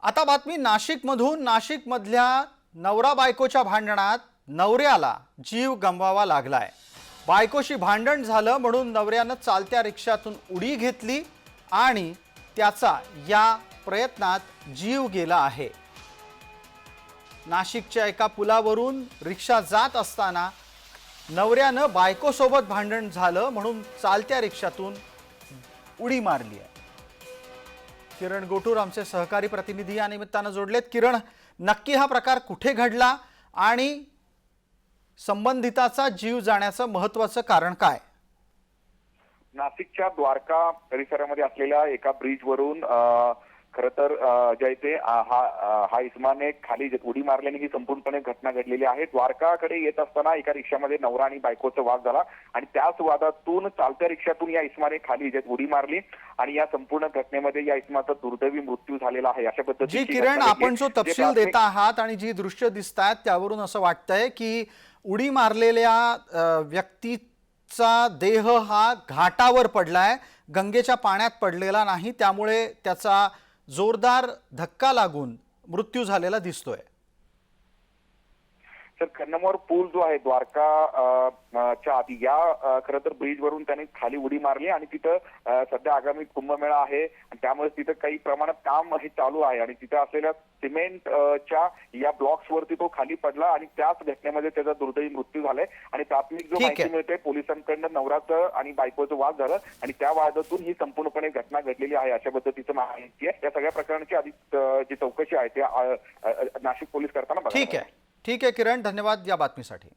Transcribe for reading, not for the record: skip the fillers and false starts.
आता बातमी नाशिकमधून। नाशिकमधल्या नवरा बायकोच्या भांडणात नवऱ्याला जीव गमवावा लागलाय। बायकोशी भांडण झालं म्हणून नवऱ्यानं चालत्या रिक्षातून उडी घेतली आणि त्याचा या प्रयत्नात जीव गेला आहे। नाशिकच्या एका पुलावरून रिक्षा जात असताना नवऱ्यानं बायकोसोबत भांडण झालं म्हणून चालत्या रिक्षातून उडी मारली आहे। किरण गोटूर आमचे सहकारी प्रतिनिधी या निमित्तानं जोडलेत। किरण, नक्की हा प्रकार कुठे घडला आणि संबंधिताचा जीव जाण्याचं महत्त्वाचं कारण काय? नाशिकच्या द्वारका परिसरामध्ये असलेल्या एका ब्रिजवरून खरं तर ज्या इथे हा इस्माने खाली उडी मारल्याने ही संपूर्णपणे घटना घडलेली आहे। द्वारकाकडे येत असताना एका रिक्षामध्ये नवरा आणि बायकोचा वाद झाला आणि त्याच वादातून चालत्या रिक्षातून या इस्माने खाली उडी मारली आणि या संपूर्ण घटनेमध्ये या इस्माचा दुर्दैवी मृत्यू झालेला आहे। अशा पद्धतीने जी किरण, आपण जो तपशील देत आहात आणि जी दृश्य दिसतात त्यावरून असं वाटतंय की उडी मारलेल्या व्यक्तीचा देह हा घाटावर पडलाय, गंगेच्या पाण्यात पडलेला नाही, त्यामुळे त्याचा जोरदार धक्का लागून मृत्यू झालेला दिसतोय। सर, कन्नमोर पूल जो आहे द्वारका च्या आधी या खरं तर ब्रिज वरून त्याने खाली उडी मारली आणि तिथं सध्या आगामी कुंभमेळा आहे आणि त्यामुळे तिथं काही प्रमाणात काम हे चालू आहे आणि तिथं असलेल्या सिमेंटच्या या ब्लॉक्स वरती तो खाली पडला आणि त्याच घटनेमध्ये त्याचा दुर्दैवी मृत्यू झालाय आणि प्राथमिक जो माहिती मिळते पोलिसांकडून नवराचं आणि बायकोचं वाद झालं आणि त्या वादातून ही संपूर्णपणे घटना घडलेली आहे अशा पद्धतीचं माहिती आहे। या सगळ्या प्रकरणाची अधिक जी चौकशी आहे ते नाशिक पोलीस करताना बघा। ठीक आहे किरण, धन्यवाद या बातमीसाठी।